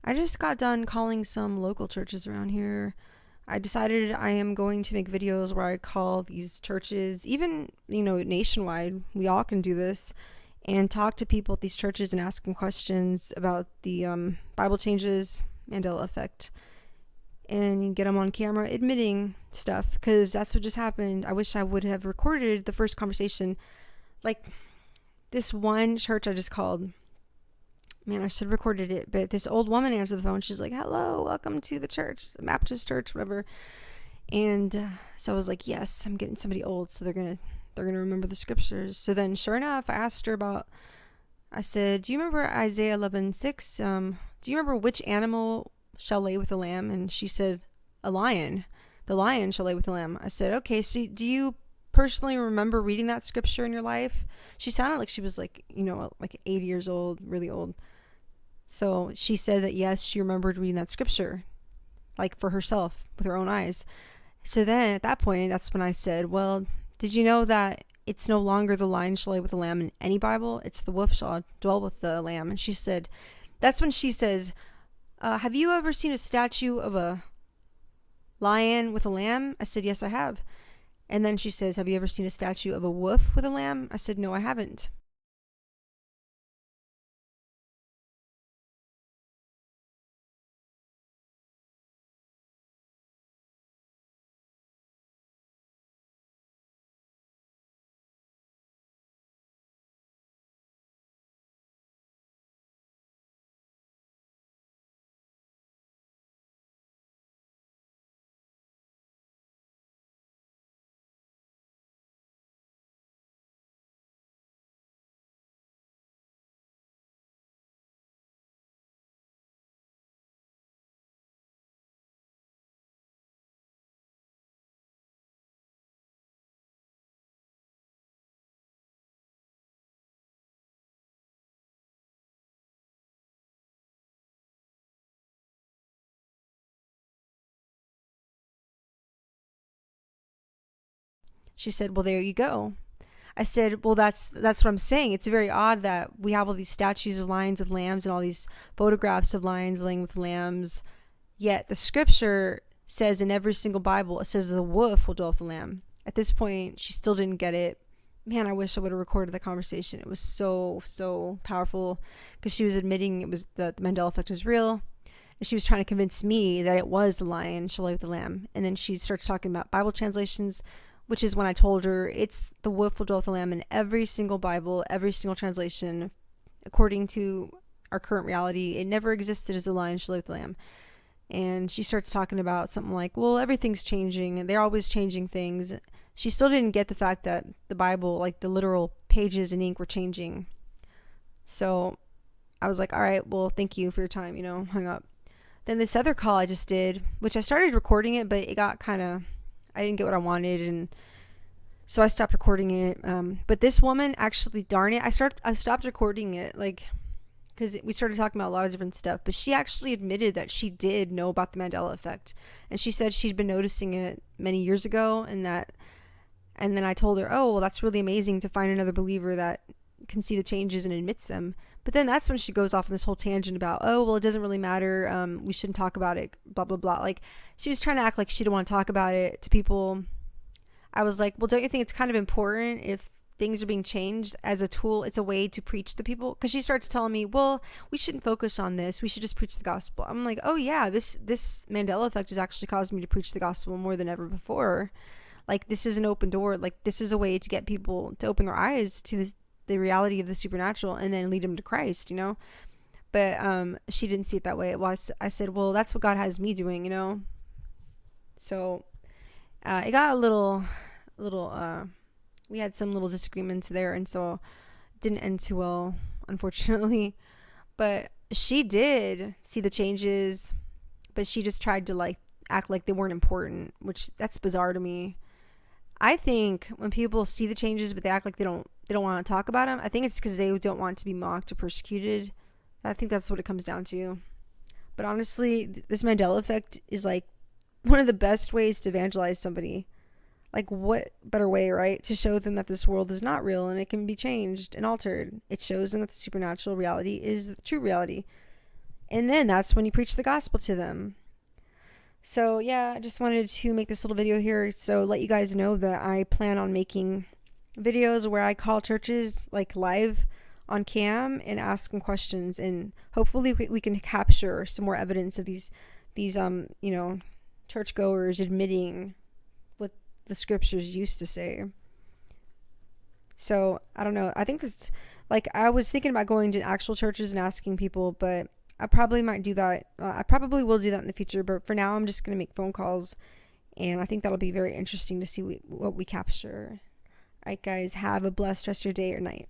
I just got done calling some local churches around here. I decided I am going to make videos where I call these churches, even, nationwide. We all can do this, and talk to people at these churches and ask them questions about the Bible changes, Mandela Effect, and get them on camera admitting stuff, because that's what just happened. I wish I would have recorded the first conversation. Like, this one church I just called, man, I should have recorded it, but this old woman answered the phone. She's like, hello, welcome to the church, the Baptist church, whatever. And so I was like, yes, I'm getting somebody old, so they're gonna remember the scriptures. So then, sure enough, I asked her about, I said, do you remember Isaiah 11:6? Do you remember which animal shall lay with the lamb? And she said, a lion. The lion shall lay with the lamb. I said, okay, so do you personally remember reading that scripture in your life? She sounded like she was like 80 years old, really old. So she said that yes, she remembered reading that scripture, like for herself with her own eyes. So then at that point, that's when I said, well, did you know that it's no longer the lion shall lay with the lamb in any Bible? It's the wolf shall dwell with the lamb. And she said, that's when she says, have you ever seen a statue of a lion with a lamb? I said, yes, I have. And then she says, have you ever seen a statue of a wolf with a lamb? I said, no, I haven't. She said, well, there you go. I said, well, that's what I'm saying. It's very odd that we have all these statues of lions and lambs and all these photographs of lions laying with lambs, yet the scripture says in every single Bible, it says the wolf will dwell with the lamb. At this point, she still didn't get it. Man, I wish I would have recorded the conversation. It was so powerful, because she was admitting it was that the Mandela Effect was real. And she was trying to convince me that it was the lion shall lay with the lamb. And then she starts talking about Bible translations, which is when I told her it's the wolf will dwell with the lamb in every single Bible, every single translation, according to our current reality. It never existed as the lion shall lay with the lamb. And she starts talking about something like, well, everything's changing, and they're always changing things. She still didn't get the fact that the Bible, like the literal pages in ink, were changing. So I was like, all right, well, thank you for your time, hung up. Then this other call I just did, which I started recording it, but it got kind of, I didn't get what I wanted, and so I stopped recording it. But this woman, actually, darn it, I stopped recording it, because we started talking about a lot of different stuff. But she actually admitted that she did know about the Mandela Effect, and she said she'd been noticing it many years ago, and then I told her, oh, well, that's really amazing to find another believer that can see the changes and admits them. But then that's when she goes off on this whole tangent about, oh, well, it doesn't really matter. We shouldn't talk about it, blah, blah, blah. Like, she was trying to act like she didn't want to talk about it to people. I was like, well, don't you think it's kind of important if things are being changed as a tool? It's a way to preach to people. Because she starts telling me, well, we shouldn't focus on this. We should just preach the gospel. I'm like, oh, yeah, this Mandela Effect has actually caused me to preach the gospel more than ever before. Like, this is an open door. Like, this is a way to get people to open their eyes to the reality of the supernatural, and then lead them to Christ, But she didn't see it that way. Well, I said, well, that's what God has me doing, So it got a little, we had some little disagreements there, and so it didn't end too well, unfortunately. But she did see the changes, but she just tried to act like they weren't important, which that's bizarre to me. I think when people see the changes but they act like they don't want to talk about them, I think it's because they don't want to be mocked or persecuted. I think that's what it comes down to. But honestly, this Mandela Effect is like one of the best ways to evangelize somebody. Like, what better way, right? To show them that this world is not real and it can be changed and altered. It shows them that the supernatural reality is the true reality. And then that's when you preach the gospel to them. So yeah, I just wanted to make this little video here so let you guys know that I plan on making videos where I call churches like live on cam and ask them questions, and hopefully we can capture some more evidence of these churchgoers admitting what the scriptures used to say. So I don't know. I think it's like, I was thinking about going to actual churches and asking people, but I probably might do that. I probably will do that in the future, but for now I'm just going to make phone calls, and I think that'll be very interesting to see what we capture. All right, guys, have a blessed rest of your day or night.